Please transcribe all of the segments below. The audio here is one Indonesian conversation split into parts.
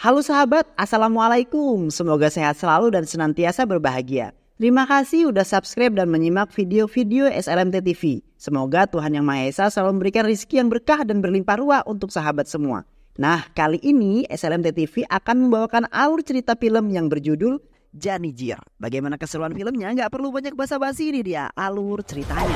Halo sahabat, Assalamualaikum. Semoga sehat selalu dan senantiasa berbahagia. Terima kasih udah subscribe dan menyimak video-video SLMT TV. Semoga Tuhan Yang Maha Esa selalu memberikan rezeki yang berkah dan berlimpah ruah untuk sahabat semua. Nah, kali ini SLMT TV akan membawakan alur cerita film yang berjudul Janijir. Bagaimana keseruan filmnya? Nggak perlu banyak basa-basi, ini dia alur ceritanya.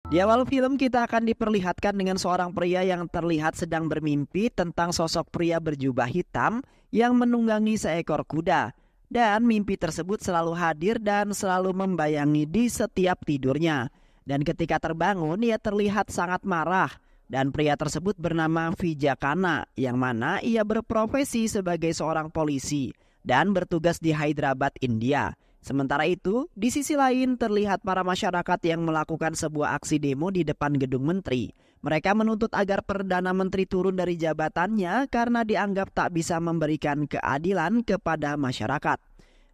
Di awal film kita akan diperlihatkan dengan seorang pria yang terlihat sedang bermimpi tentang sosok pria berjubah hitam yang menunggangi seekor kuda. Dan mimpi tersebut selalu hadir dan selalu membayangi di setiap tidurnya. Dan ketika terbangun ia terlihat sangat marah. Dan pria tersebut bernama Vijakana yang mana ia berprofesi sebagai seorang polisi dan bertugas di Hyderabad, India. Sementara itu, di sisi lain terlihat para masyarakat yang melakukan sebuah aksi demo di depan gedung menteri. Mereka menuntut agar Perdana Menteri turun dari jabatannya karena dianggap tak bisa memberikan keadilan kepada masyarakat.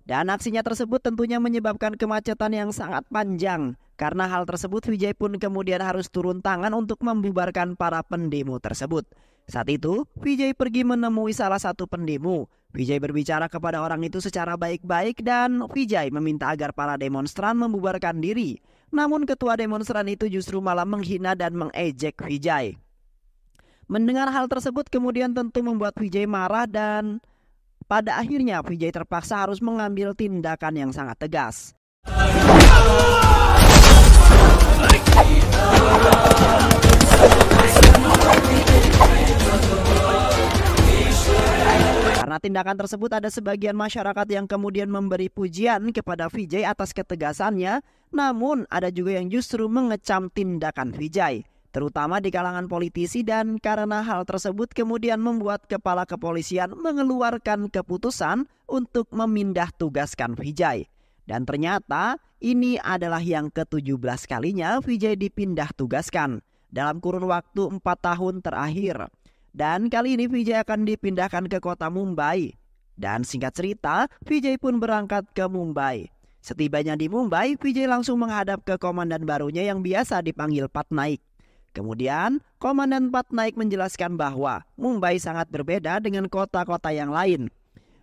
Dan aksinya tersebut tentunya menyebabkan kemacetan yang sangat panjang. Karena hal tersebut, Vijay pun kemudian harus turun tangan untuk membubarkan para pendemo tersebut. Saat itu, Vijay pergi menemui salah satu pendemo. Vijay berbicara kepada orang itu secara baik-baik dan Vijay meminta agar para demonstran membubarkan diri. Namun ketua demonstran itu justru malah menghina dan mengejek Vijay. Mendengar hal tersebut kemudian tentu membuat Vijay marah dan pada akhirnya Vijay terpaksa harus mengambil tindakan yang sangat tegas. Karena tindakan tersebut ada sebagian masyarakat yang kemudian memberi pujian kepada Vijay atas ketegasannya, namun ada juga yang justru mengecam tindakan Vijay, terutama di kalangan politisi, dan karena hal tersebut kemudian membuat kepala kepolisian mengeluarkan keputusan untuk memindah tugaskan Vijay. Dan ternyata ini adalah yang ke-17 kalinya Vijay dipindah tugaskan dalam kurun waktu 4 tahun terakhir. Dan kali ini Vijay akan dipindahkan ke kota Mumbai. Dan singkat cerita, Vijay pun berangkat ke Mumbai. Setibanya di Mumbai, Vijay langsung menghadap ke komandan barunya yang biasa dipanggil Patnaik. Kemudian, Komandan Patnaik menjelaskan bahwa Mumbai sangat berbeda dengan kota-kota yang lain.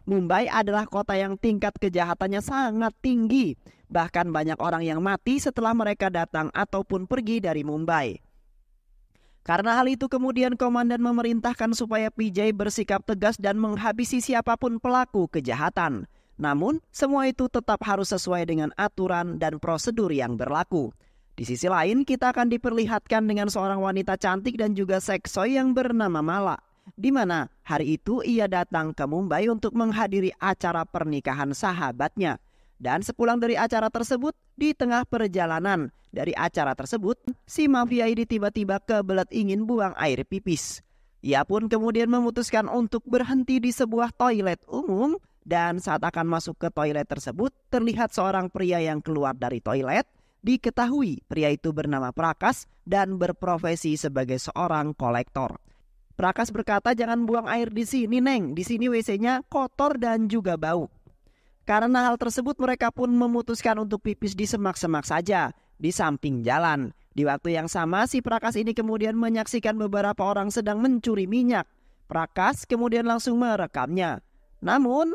Mumbai adalah kota yang tingkat kejahatannya sangat tinggi. Bahkan banyak orang yang mati setelah mereka datang ataupun pergi dari Mumbai. Karena hal itu kemudian komandan memerintahkan supaya Vijay bersikap tegas dan menghabisi siapapun pelaku kejahatan. Namun semua itu tetap harus sesuai dengan aturan dan prosedur yang berlaku. Di sisi lain kita akan diperlihatkan dengan seorang wanita cantik dan juga seksoi yang bernama Mala. Di mana hari itu ia datang ke Mumbai untuk menghadiri acara pernikahan sahabatnya. Dan sepulang dari acara tersebut, di tengah perjalanan dari acara tersebut, si mafia ini tiba-tiba kebelet ingin buang air pipis. Ia pun kemudian memutuskan untuk berhenti di sebuah toilet umum, dan saat akan masuk ke toilet tersebut, terlihat seorang pria yang keluar dari toilet. Diketahui pria itu bernama Prakas dan berprofesi sebagai seorang kolektor. Prakas berkata, "Jangan buang air di sini, Neng. Di sini WC-nya kotor dan juga bau." Karena hal tersebut mereka pun memutuskan untuk pipis di semak-semak saja, di samping jalan. Di waktu yang sama si Prakas ini kemudian menyaksikan beberapa orang sedang mencuri minyak. Prakas kemudian langsung merekamnya. Namun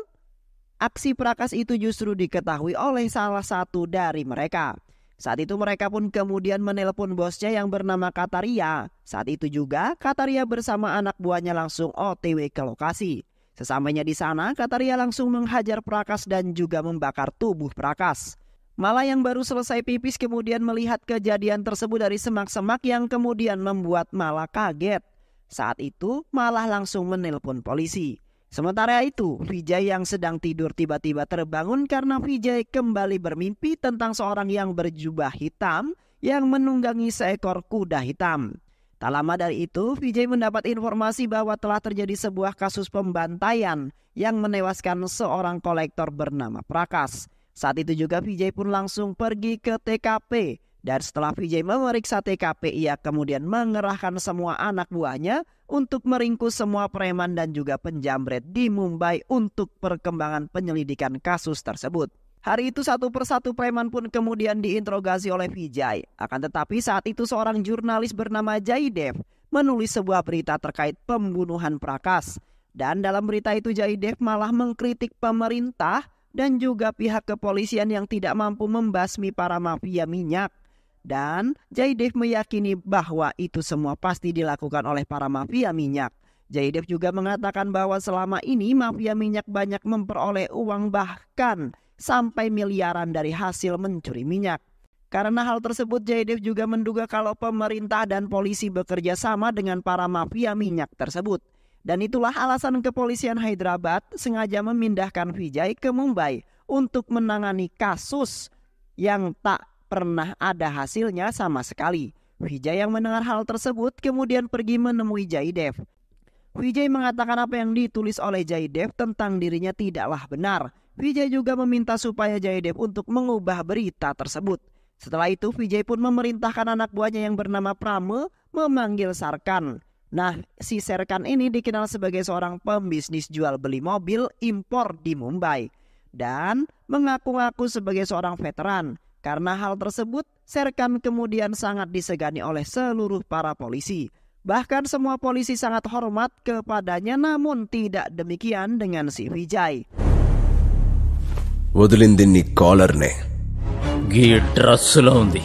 aksi Prakas itu justru diketahui oleh salah satu dari mereka. Saat itu mereka pun kemudian menelpon bosnya yang bernama Kataria. Saat itu juga Kataria bersama anak buahnya langsung OTW ke lokasi. Sesampainya di sana, Kataria langsung menghajar Prakas dan juga membakar tubuh Prakas. Mala yang baru selesai pipis kemudian melihat kejadian tersebut dari semak-semak yang kemudian membuat Mala kaget. Saat itu, Mala langsung menelpon polisi. Sementara itu, Vijay yang sedang tidur tiba-tiba terbangun karena Vijay kembali bermimpi tentang seorang yang berjubah hitam yang menunggangi seekor kuda hitam. Tak lama dari itu, Vijay mendapat informasi bahwa telah terjadi sebuah kasus pembantaian yang menewaskan seorang kolektor bernama Prakas. Saat itu juga Vijay pun langsung pergi ke TKP Dan setelah Vijay memeriksa TKP, ia kemudian mengerahkan semua anak buahnya untuk meringkus semua preman dan juga penjamret di Mumbai untuk perkembangan penyelidikan kasus tersebut. Hari itu satu persatu preman pun kemudian diinterogasi oleh Vijay. Akan tetapi saat itu seorang jurnalis bernama Jaydev menulis sebuah berita terkait pembunuhan Prakash. Dan dalam berita itu Jaydev malah mengkritik pemerintah dan juga pihak kepolisian yang tidak mampu membasmi para mafia minyak. Dan Jaydev meyakini bahwa itu semua pasti dilakukan oleh para mafia minyak. Jaydev juga mengatakan bahwa selama ini mafia minyak banyak memperoleh uang bahkan sampai miliaran dari hasil mencuri minyak. Karena hal tersebut Jaydev juga menduga kalau pemerintah dan polisi bekerja sama dengan para mafia minyak tersebut. Dan itulah alasan kepolisian Hyderabad sengaja memindahkan Vijay ke Mumbai untuk menangani kasus yang tak pernah ada hasilnya sama sekali. Vijay yang mendengar hal tersebut kemudian pergi menemui Jaydev. Vijay mengatakan apa yang ditulis oleh Jaydev tentang dirinya tidaklah benar. Vijay juga meminta supaya Jaydev untuk mengubah berita tersebut. Setelah itu Vijay pun memerintahkan anak buahnya yang bernama Prama memanggil Sarkan. Nah, si Serkan ini dikenal sebagai seorang pembisnis jual beli mobil impor di Mumbai dan mengaku-ngaku sebagai seorang veteran. Karena hal tersebut, Serkan kemudian sangat disegani oleh seluruh para polisi. Bahkan semua polisi sangat hormat kepadanya, namun tidak demikian dengan si Vijay. వదిలింది నీ కాలర్నే గీ డ్రెస్సులో ఉంది.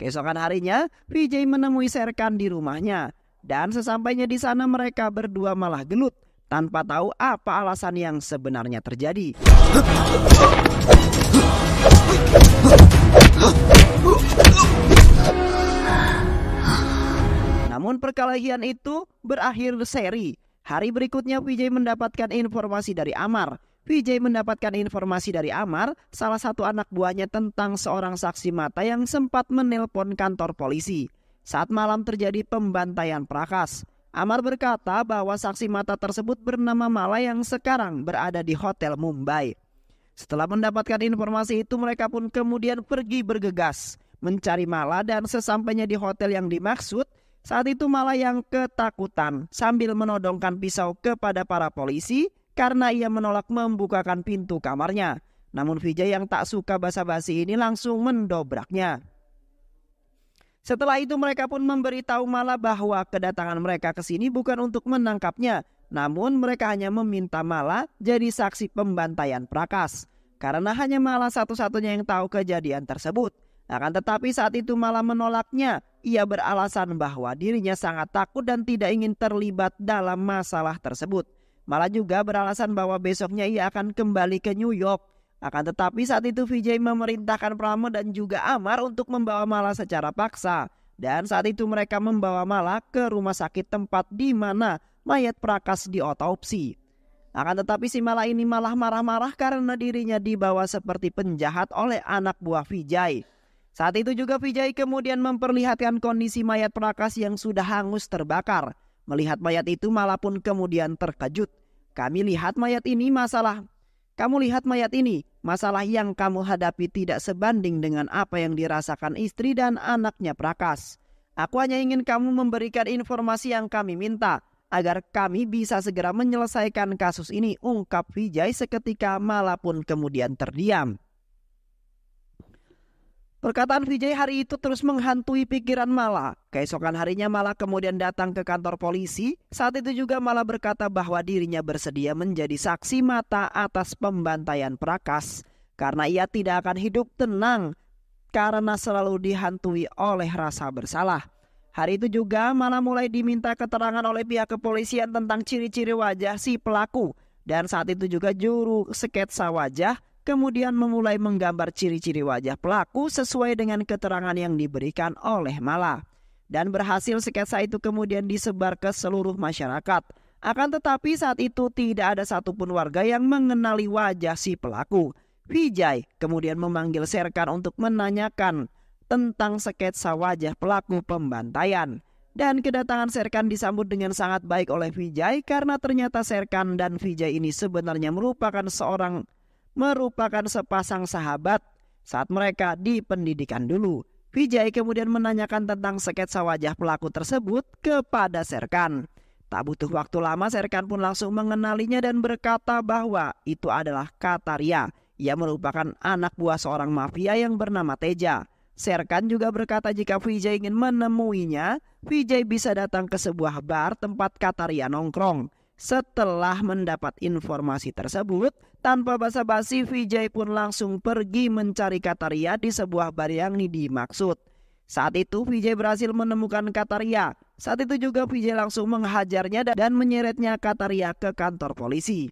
Keesokan harinya, Vijay menemui Serkan di rumahnya. Dan sesampainya di sana mereka berdua malah gelut tanpa tahu apa alasan yang sebenarnya terjadi. Namun perkelahian itu berakhir seri. Hari berikutnya Vijay mendapatkan informasi dari Amar. Vijay mendapatkan informasi dari Amar, salah satu anak buahnya, tentang seorang saksi mata yang sempat menelpon kantor polisi saat malam terjadi pembantaian Prakash. Amar berkata bahwa saksi mata tersebut bernama Mala yang sekarang berada di hotel Mumbai. Setelah mendapatkan informasi itu, mereka pun kemudian pergi bergegas mencari Mala, dan sesampainya di hotel yang dimaksud, saat itu Mala yang ketakutan sambil menodongkan pisau kepada para polisi karena ia menolak membukakan pintu kamarnya. Namun Vijay yang tak suka basa-basi ini langsung mendobraknya. Setelah itu mereka pun memberitahu Mala bahwa kedatangan mereka ke sini bukan untuk menangkapnya, namun mereka hanya meminta Mala jadi saksi pembantaian Prakash. Karena hanya Mala satu-satunya yang tahu kejadian tersebut. Akan tetapi saat itu Mala menolaknya. Ia beralasan bahwa dirinya sangat takut dan tidak ingin terlibat dalam masalah tersebut. Mala juga beralasan bahwa besoknya ia akan kembali ke New York. Akan tetapi saat itu Vijay memerintahkan Prama dan juga Amar untuk membawa Mala secara paksa. Dan saat itu mereka membawa Mala ke rumah sakit tempat di mana mayat Prakash diotopsi. Akan tetapi si Mala ini malah marah-marah karena dirinya dibawa seperti penjahat oleh anak buah Vijay. Saat itu juga Vijay kemudian memperlihatkan kondisi mayat Prakash yang sudah hangus terbakar. Melihat mayat itu Mala pun kemudian terkejut. Kamu lihat mayat ini, masalah yang kamu hadapi tidak sebanding dengan apa yang dirasakan istri dan anaknya Prakash. Aku hanya ingin kamu memberikan informasi yang kami minta, agar kami bisa segera menyelesaikan kasus ini, ungkap Vijay seketika. Mala pun kemudian terdiam. Perkataan Vijay hari itu terus menghantui pikiran Mala. Keesokan harinya Mala kemudian datang ke kantor polisi. Saat itu juga Mala berkata bahwa dirinya bersedia menjadi saksi mata atas pembantaian Prakash. Karena ia tidak akan hidup tenang karena selalu dihantui oleh rasa bersalah. Hari itu juga Mala mulai diminta keterangan oleh pihak kepolisian tentang ciri-ciri wajah si pelaku. Dan saat itu juga juru sketsa wajah kemudian memulai menggambar ciri-ciri wajah pelaku sesuai dengan keterangan yang diberikan oleh Mala. Dan berhasil sketsa itu kemudian disebar ke seluruh masyarakat. Akan tetapi saat itu tidak ada satupun warga yang mengenali wajah si pelaku. Vijay kemudian memanggil Serkan untuk menanyakan tentang sketsa wajah pelaku pembantaian. Dan kedatangan Serkan disambut dengan sangat baik oleh Vijay karena ternyata Serkan dan Vijay ini sebenarnya merupakan seorang merupakan sepasang sahabat saat mereka di pendidikan dulu. Vijay kemudian menanyakan tentang sketsa wajah pelaku tersebut kepada Sherkan. Tak butuh waktu lama, Sherkan pun langsung mengenalinya dan berkata bahwa itu adalah Kataria. Ia merupakan anak buah seorang mafia yang bernama Teja. Sherkan juga berkata jika Vijay ingin menemuinya, Vijay bisa datang ke sebuah bar tempat Kataria nongkrong. Setelah mendapat informasi tersebut, tanpa basa-basi Vijay pun langsung pergi mencari Kataria di sebuah bar yang dimaksud. Saat itu Vijay berhasil menemukan Kataria. Saat itu juga Vijay langsung menghajarnya dan menyeretnya Kataria ke kantor polisi.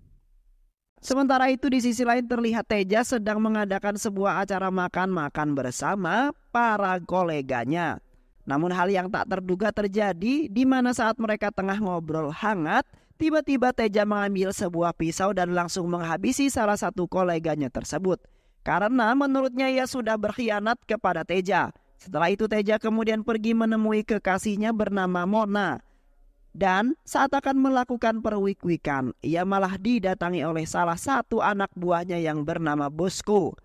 Sementara itu di sisi lain terlihat Teja sedang mengadakan sebuah acara makan-makan bersama para koleganya. Namun hal yang tak terduga terjadi di mana saat mereka tengah ngobrol hangat, tiba-tiba Teja mengambil sebuah pisau dan langsung menghabisi salah satu koleganya tersebut. Karena menurutnya ia sudah berkhianat kepada Teja. Setelah itu Teja kemudian pergi menemui kekasihnya bernama Mona. Dan saat akan melakukan perwik-wikan, ia malah didatangi oleh salah satu anak buahnya yang bernama Bosco.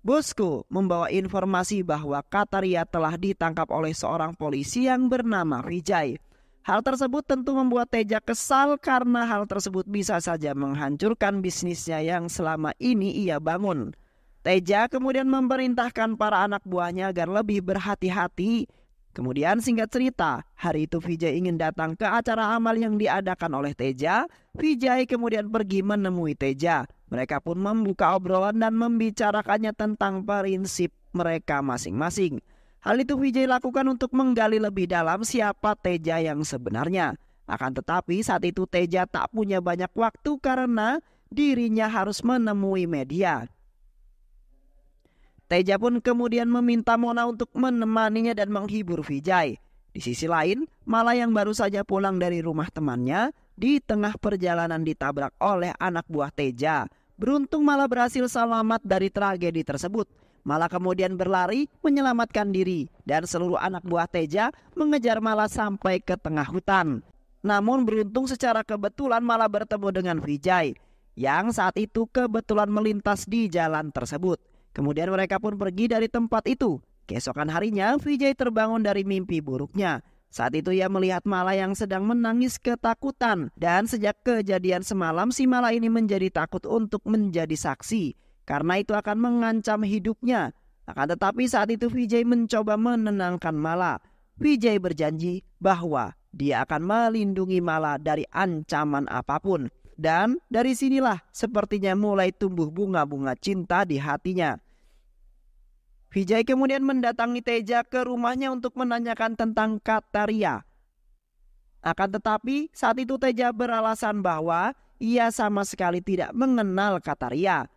Bosco membawa informasi bahwa Kataria telah ditangkap oleh seorang polisi yang bernama Vijay. Hal tersebut tentu membuat Teja kesal karena hal tersebut bisa saja menghancurkan bisnisnya yang selama ini ia bangun. Teja kemudian memerintahkan para anak buahnya agar lebih berhati-hati. Kemudian singkat cerita, hari itu Vijay ingin datang ke acara amal yang diadakan oleh Teja. Vijay kemudian pergi menemui Teja. Mereka pun membuka obrolan dan membicarakannya tentang prinsip mereka masing-masing. Hal itu Vijay lakukan untuk menggali lebih dalam siapa Teja yang sebenarnya. Akan tetapi saat itu Teja tak punya banyak waktu karena dirinya harus menemui media. Teja pun kemudian meminta Mona untuk menemaninya dan menghibur Vijay. Di sisi lain, Mala yang baru saja pulang dari rumah temannya di tengah perjalanan ditabrak oleh anak buah Teja. Beruntung Mala berhasil selamat dari tragedi tersebut. Mala kemudian berlari menyelamatkan diri dan seluruh anak buah Teja mengejar Mala sampai ke tengah hutan. Namun beruntung secara kebetulan Mala bertemu dengan Vijay yang saat itu kebetulan melintas di jalan tersebut. Kemudian mereka pun pergi dari tempat itu. Keesokan harinya Vijay terbangun dari mimpi buruknya. Saat itu ia melihat Mala yang sedang menangis ketakutan. Dan sejak kejadian semalam si Mala ini menjadi takut untuk menjadi saksi. Karena itu akan mengancam hidupnya. Akan tetapi saat itu Vijay mencoba menenangkan Mala. Vijay berjanji bahwa dia akan melindungi Mala dari ancaman apapun. Dan dari sinilah sepertinya mulai tumbuh bunga-bunga cinta di hatinya. Vijay kemudian mendatangi Teja ke rumahnya untuk menanyakan tentang Kataria. Akan tetapi saat itu Teja beralasan bahwa ia sama sekali tidak mengenal Kataria.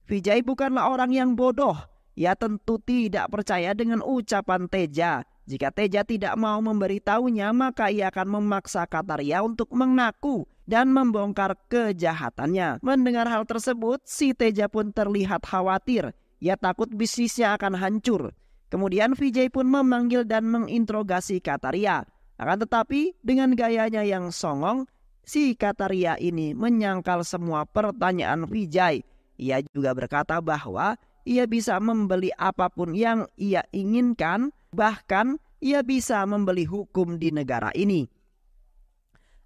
Vijay bukanlah orang yang bodoh. Ia tentu tidak percaya dengan ucapan Teja. Jika Teja tidak mau memberitahunya, maka ia akan memaksa Kataria untuk mengaku dan membongkar kejahatannya. Mendengar hal tersebut, si Teja pun terlihat khawatir. Ia takut bisnisnya akan hancur. Kemudian Vijay pun memanggil dan menginterogasi Kataria. Akan tetapi dengan gayanya yang songong, si Kataria ini menyangkal semua pertanyaan Vijay. Ia juga berkata bahwa ia bisa membeli apapun yang ia inginkan, bahkan ia bisa membeli hukum di negara ini.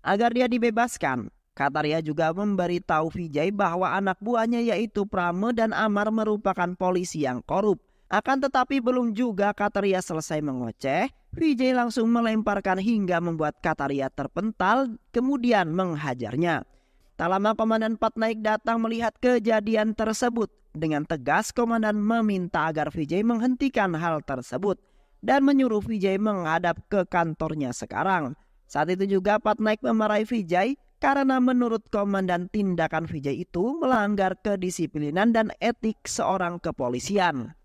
Agar dia dibebaskan, Kataria juga memberitahu Vijay bahwa anak buahnya yaitu Prame dan Amar merupakan polisi yang korup. Akan tetapi belum juga Kataria selesai mengoceh, Vijay langsung melemparkan hingga membuat Kataria terpental kemudian menghajarnya. Tak lama Komandan Patnaik datang melihat kejadian tersebut. Dengan tegas Komandan meminta agar Vijay menghentikan hal tersebut dan menyuruh Vijay menghadap ke kantornya sekarang. Saat itu juga Patnaik memarahi Vijay karena menurut Komandan tindakan Vijay itu melanggar kedisiplinan dan etik seorang kepolisian.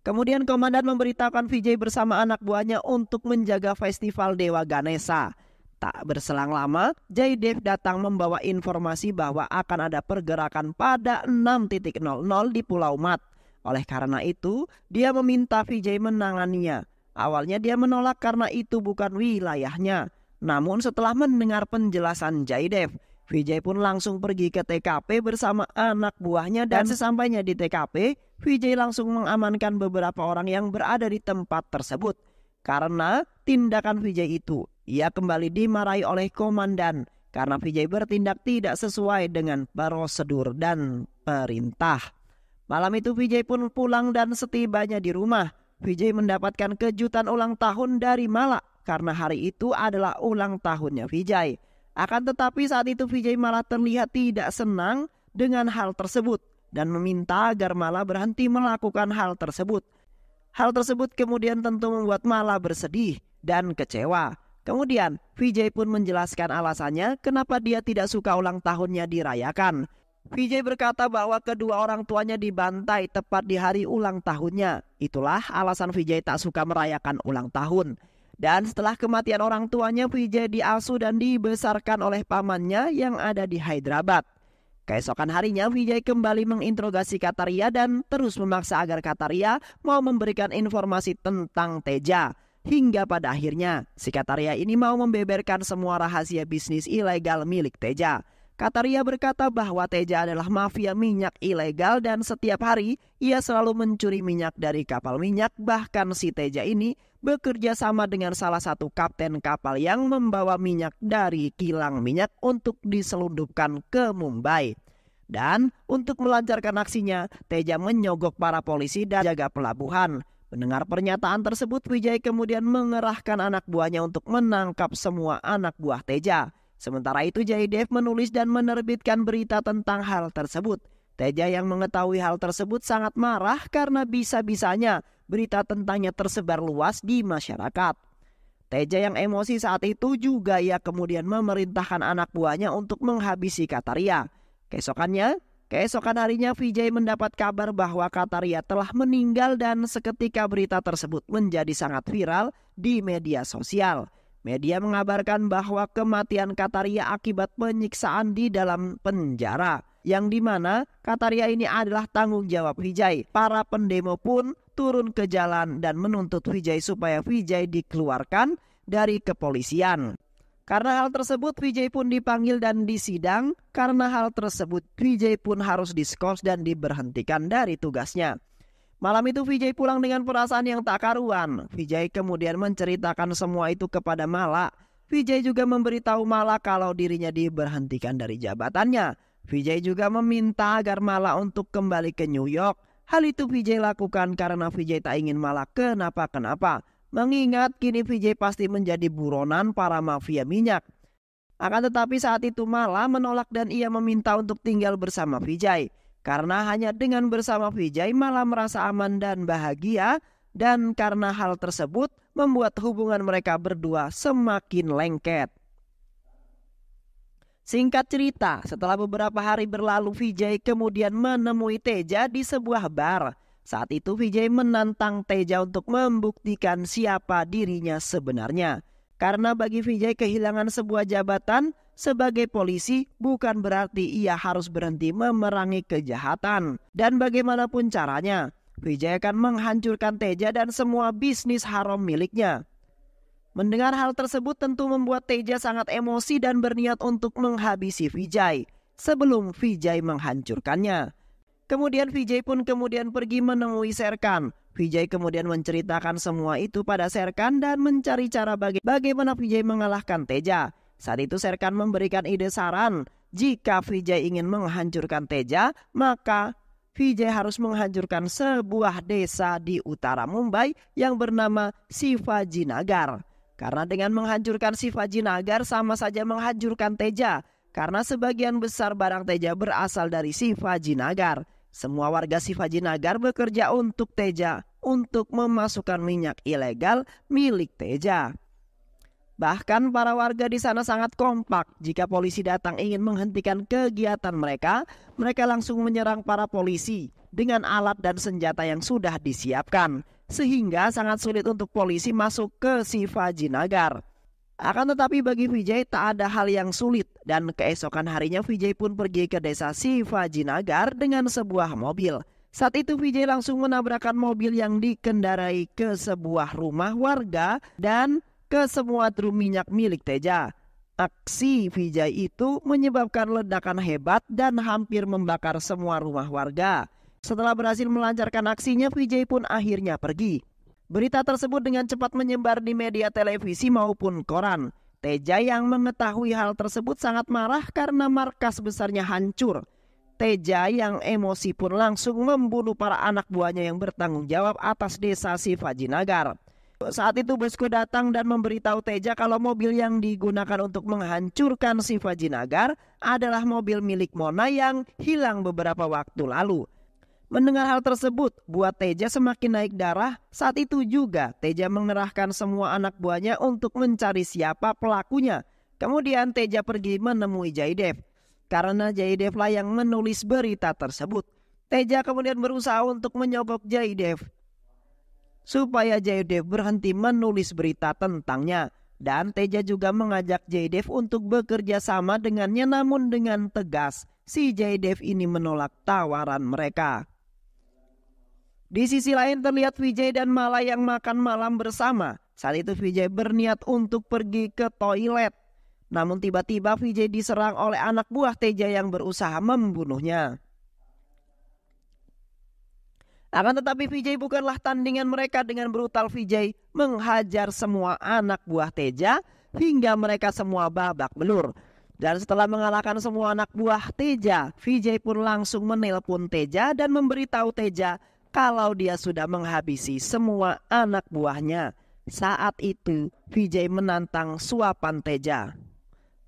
Kemudian Komandan memberitahukan Vijay bersama anak buahnya untuk menjaga festival Dewa Ganesha. Tak berselang lama, Jaydev datang membawa informasi bahwa akan ada pergerakan pada 6.00 di Pulau Mat. Oleh karena itu, dia meminta Vijay menanganinya. Awalnya dia menolak karena itu bukan wilayahnya. Namun setelah mendengar penjelasan Jaydev, Vijay pun langsung pergi ke TKP bersama anak buahnya dan sesampainya di TKP, Vijay langsung mengamankan beberapa orang yang berada di tempat tersebut. Karena tindakan Vijay itu, ia kembali dimarahi oleh komandan karena Vijay bertindak tidak sesuai dengan prosedur dan perintah. Malam itu Vijay pun pulang dan setibanya di rumah, Vijay mendapatkan kejutan ulang tahun dari Mala karena hari itu adalah ulang tahunnya Vijay. Akan tetapi saat itu Vijay malah terlihat tidak senang dengan hal tersebut dan meminta agar Mala berhenti melakukan hal tersebut. Hal tersebut kemudian tentu membuat Mala bersedih dan kecewa. Kemudian Vijay pun menjelaskan alasannya kenapa dia tidak suka ulang tahunnya dirayakan. Vijay berkata bahwa kedua orang tuanya dibantai tepat di hari ulang tahunnya. Itulah alasan Vijay tak suka merayakan ulang tahun. Dan setelah kematian orang tuanya, Vijay diasuh dan dibesarkan oleh pamannya yang ada di Hyderabad. Keesokan harinya, Vijay kembali menginterogasi Kataria dan terus memaksa agar Kataria mau memberikan informasi tentang Teja. Hingga pada akhirnya, si Kataria ini mau membeberkan semua rahasia bisnis ilegal milik Teja. Kataria berkata bahwa Teja adalah mafia minyak ilegal dan setiap hari ia selalu mencuri minyak dari kapal minyak. Bahkan si Teja ini bekerja sama dengan salah satu kapten kapal yang membawa minyak dari kilang minyak untuk diselundupkan ke Mumbai. Dan untuk melancarkan aksinya, Teja menyogok para polisi dan jaga pelabuhan. Mendengar pernyataan tersebut, Vijay kemudian mengerahkan anak buahnya untuk menangkap semua anak buah Teja. Sementara itu Jaydev menulis dan menerbitkan berita tentang hal tersebut. Teja yang mengetahui hal tersebut sangat marah karena bisa-bisanya berita tentangnya tersebar luas di masyarakat. Teja yang emosi saat itu juga ia kemudian memerintahkan anak buahnya untuk menghabisi Kataria. Keesokan harinya Vijay mendapat kabar bahwa Kataria telah meninggal dan seketika berita tersebut menjadi sangat viral di media sosial. Media mengabarkan bahwa kematian Kataria akibat penyiksaan di dalam penjara, yang dimana Kataria ini adalah tanggung jawab Vijay. Para pendemo pun turun ke jalan dan menuntut Vijay supaya Vijay dikeluarkan dari kepolisian. Karena hal tersebut Vijay pun dipanggil dan disidang. Karena hal tersebut Vijay pun harus diskors dan diberhentikan dari tugasnya. Malam itu Vijay pulang dengan perasaan yang tak karuan. Vijay kemudian menceritakan semua itu kepada Mala. Vijay juga memberitahu Mala kalau dirinya diberhentikan dari jabatannya. Vijay juga meminta agar Mala untuk kembali ke New York. Hal itu Vijay lakukan karena Vijay tak ingin Mala kenapa-kenapa. Mengingat kini Vijay pasti menjadi buronan para mafia minyak. Akan tetapi saat itu Mala menolak dan ia meminta untuk tinggal bersama Vijay. Karena hanya dengan bersama Vijay Mala merasa aman dan bahagia. Dan karena hal tersebut membuat hubungan mereka berdua semakin lengket. Singkat cerita, setelah beberapa hari berlalu Vijay kemudian menemui Teja di sebuah bar. Saat itu Vijay menantang Teja untuk membuktikan siapa dirinya sebenarnya. Karena bagi Vijay kehilangan sebuah jabatan sebagai polisi bukan berarti ia harus berhenti memerangi kejahatan. Dan bagaimanapun caranya, Vijay akan menghancurkan Teja dan semua bisnis haram miliknya. Mendengar hal tersebut tentu membuat Teja sangat emosi dan berniat untuk menghabisi Vijay sebelum Vijay menghancurkannya. Kemudian Vijay pun pergi menemui Sherkan. Vijay kemudian menceritakan semua itu pada Sherkan dan mencari cara bagaimana Vijay mengalahkan Teja. Saat itu Sherkan memberikan ide saran, jika Vijay ingin menghancurkan Teja, maka Vijay harus menghancurkan sebuah desa di utara Mumbai yang bernama Shivajinagar. Karena dengan menghancurkan Shivajinagar sama saja menghancurkan Teja. Karena sebagian besar barang Teja berasal dari Shivajinagar. Semua warga Shivajinagar bekerja untuk Teja untuk memasukkan minyak ilegal milik Teja. Bahkan para warga di sana sangat kompak. Jika polisi datang ingin menghentikan kegiatan mereka, mereka langsung menyerang para polisi dengan alat dan senjata yang sudah disiapkan. Sehingga sangat sulit untuk polisi masuk ke Shivajinagar. Akan tetapi bagi Vijay tak ada hal yang sulit dan keesokan harinya Vijay pun pergi ke desa Shivajinagar dengan sebuah mobil. Saat itu Vijay langsung menabrakkan mobil yang dikendarai ke sebuah rumah warga dan ke semua drum minyak milik Teja. Aksi Vijay itu menyebabkan ledakan hebat dan hampir membakar semua rumah warga. Setelah berhasil melancarkan aksinya, Vijay pun akhirnya pergi. Berita tersebut dengan cepat menyebar di media televisi maupun koran. Teja yang mengetahui hal tersebut sangat marah karena markas besarnya hancur. Teja yang emosi pun langsung membunuh para anak buahnya yang bertanggung jawab atas desa Sivajinagar. Saat itu Bosko datang dan memberitahu Teja kalau mobil yang digunakan untuk menghancurkan Sivajinagar adalah mobil milik Mona yang hilang beberapa waktu lalu. Mendengar hal tersebut, buat Teja semakin naik darah. Saat itu juga Teja mengerahkan semua anak buahnya untuk mencari siapa pelakunya. Kemudian Teja pergi menemui Jaydev. Karena Jaydev lah yang menulis berita tersebut, Teja kemudian berusaha untuk menyogok Jaydev supaya Jaydev berhenti menulis berita tentangnya. Dan Teja juga mengajak Jaydev untuk bekerja sama dengannya, namun dengan tegas si Jaydev ini menolak tawaran mereka. Di sisi lain terlihat Vijay dan Mala yang makan malam bersama. Saat itu Vijay berniat untuk pergi ke toilet. Namun tiba-tiba Vijay diserang oleh anak buah Teja yang berusaha membunuhnya. Akan tetapi Vijay bukanlah tandingan mereka. Dengan brutal Vijay menghajar semua anak buah Teja hingga mereka semua babak belur. Dan setelah mengalahkan semua anak buah Teja, Vijay pun langsung menelpon Teja dan memberitahu Teja kalau dia sudah menghabisi semua anak buahnya. Saat itu Vijay menantang suapan Teja,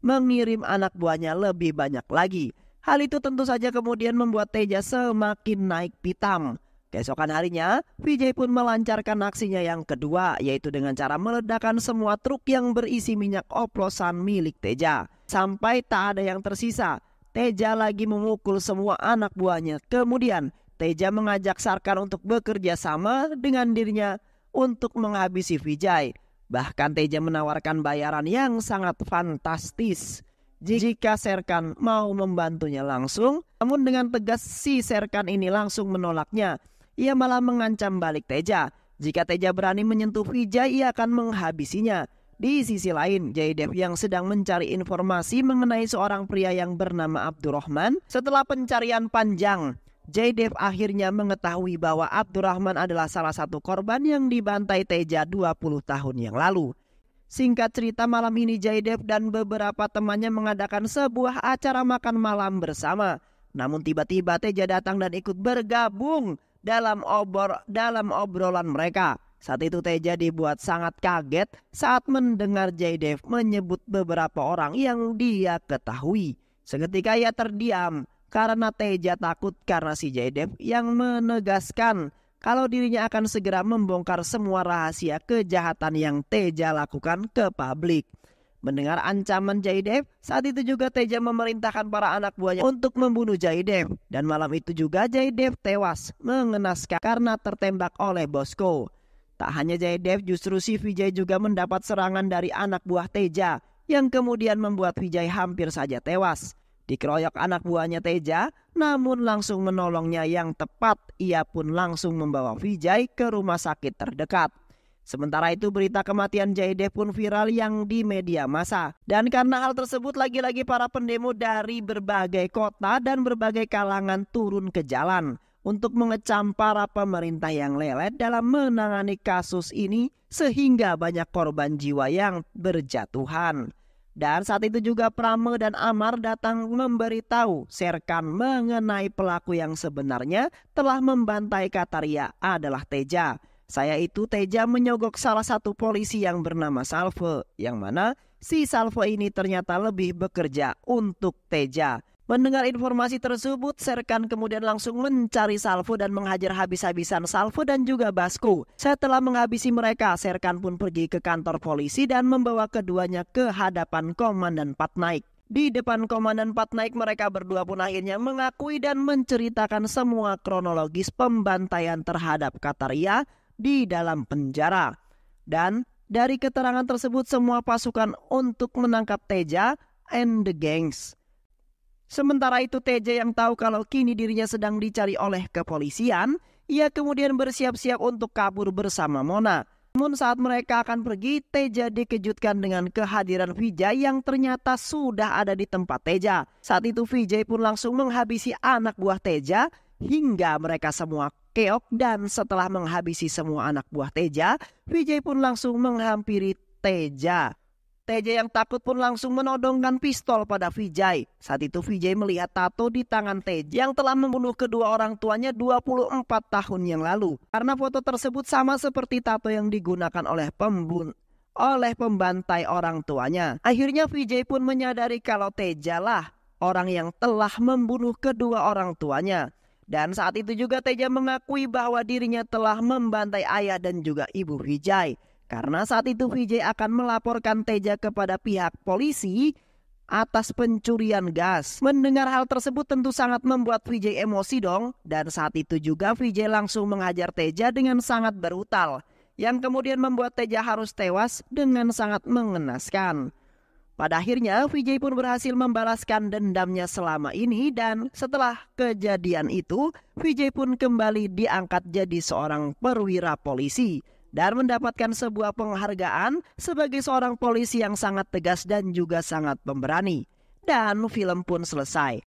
mengirim anak buahnya lebih banyak lagi. Hal itu tentu saja kemudian membuat Teja semakin naik pitam. Keesokan harinya, Vijay pun melancarkan aksinya yang kedua, yaitu dengan cara meledakkan semua truk yang berisi minyak oplosan milik Teja. Sampai tak ada yang tersisa, Teja lagi memukul semua anak buahnya. Kemudian, Teja mengajak Sarkar untuk bekerja sama dengan dirinya untuk menghabisi Vijay. Bahkan Teja menawarkan bayaran yang sangat fantastis jika Serkan mau membantunya langsung. Namun dengan tegas si Serkan ini langsung menolaknya. Ia malah mengancam balik Teja. Jika Teja berani menyentuh Vijay, ia akan menghabisinya. Di sisi lain, Jaydev yang sedang mencari informasi mengenai seorang pria yang bernama Abdurrahman. Setelah pencarian panjang, Jaydev akhirnya mengetahui bahwa Abdurrahman adalah salah satu korban yang dibantai Teja 20 tahun yang lalu. Singkat cerita, malam ini Jaydev dan beberapa temannya mengadakan sebuah acara makan malam bersama. Namun tiba-tiba Teja datang dan ikut bergabung dalam obrolan mereka. Saat itu Teja dibuat sangat kaget saat mendengar Jaydev menyebut beberapa orang yang dia ketahui. Seketika ia terdiam karena Teja takut karena si Jaydev yang menegaskan kalau dirinya akan segera membongkar semua rahasia kejahatan yang Teja lakukan ke publik. Mendengar ancaman Jaydev, saat itu juga Teja memerintahkan para anak buahnya untuk membunuh Jaydev. Dan malam itu juga Jaydev tewas mengenaskan karena tertembak oleh Bosko. Tak hanya Jaydev, justru si Vijay juga mendapat serangan dari anak buah Teja yang kemudian membuat Vijay hampir saja tewas. Dikeroyok anak buahnya Teja, namun langsung menolongnya yang tepat. Ia pun langsung membawa Vijay ke rumah sakit terdekat. Sementara itu berita kematian Jaydev pun viral yang di media massa. Dan karena hal tersebut lagi-lagi para pendemo dari berbagai kota dan berbagai kalangan turun ke jalan untuk mengecam para pemerintah yang lelet dalam menangani kasus ini sehingga banyak korban jiwa yang berjatuhan. Dan saat itu juga Prame dan Amar datang memberitahu Serkan mengenai pelaku yang sebenarnya telah membantai Kataria adalah Teja. Saya itu Teja menyogok salah satu polisi yang bernama Salve, yang mana si Salve ini ternyata lebih bekerja untuk Teja. Mendengar informasi tersebut, Serkan kemudian langsung mencari Salve dan menghajar habis-habisan Salve dan juga Basko. Setelah menghabisi mereka, Serkan pun pergi ke kantor polisi dan membawa keduanya ke hadapan Komandan Patnaik. Di depan Komandan Patnaik, mereka berdua pun akhirnya mengakui dan menceritakan semua kronologis pembantaian terhadap Kataria di dalam penjara. Dan dari keterangan tersebut semua pasukan untuk menangkap Teja and the gangs. Sementara itu Teja yang tahu kalau kini dirinya sedang dicari oleh kepolisian, ia kemudian bersiap-siap untuk kabur bersama Mona. Namun saat mereka akan pergi, Teja dikejutkan dengan kehadiran Vijay yang ternyata sudah ada di tempat Teja. Saat itu Vijay pun langsung menghabisi anak buah Teja hingga mereka semua keok, dan setelah menghabisi semua anak buah Teja, Vijay pun langsung menghampiri Teja. Teja yang takut pun langsung menodongkan pistol pada Vijay. Saat itu Vijay melihat tato di tangan Teja yang telah membunuh kedua orang tuanya 24 tahun yang lalu. Karena foto tersebut sama seperti tato yang digunakan oleh pembantai orang tuanya. Akhirnya Vijay pun menyadari kalau Teja lah orang yang telah membunuh kedua orang tuanya. Dan saat itu juga Teja mengakui bahwa dirinya telah membantai ayah dan juga ibu Vijay. Karena saat itu Vijay akan melaporkan Teja kepada pihak polisi atas pencurian gas. Mendengar hal tersebut tentu sangat membuat Vijay emosi dong. Dan saat itu juga Vijay langsung menghajar Teja dengan sangat brutal, yang kemudian membuat Teja harus tewas dengan sangat mengenaskan. Pada akhirnya Vijay pun berhasil membalaskan dendamnya selama ini, dan setelah kejadian itu Vijay pun kembali diangkat jadi seorang perwira polisi dan mendapatkan sebuah penghargaan sebagai seorang polisi yang sangat tegas dan juga sangat pemberani. Dan film pun selesai.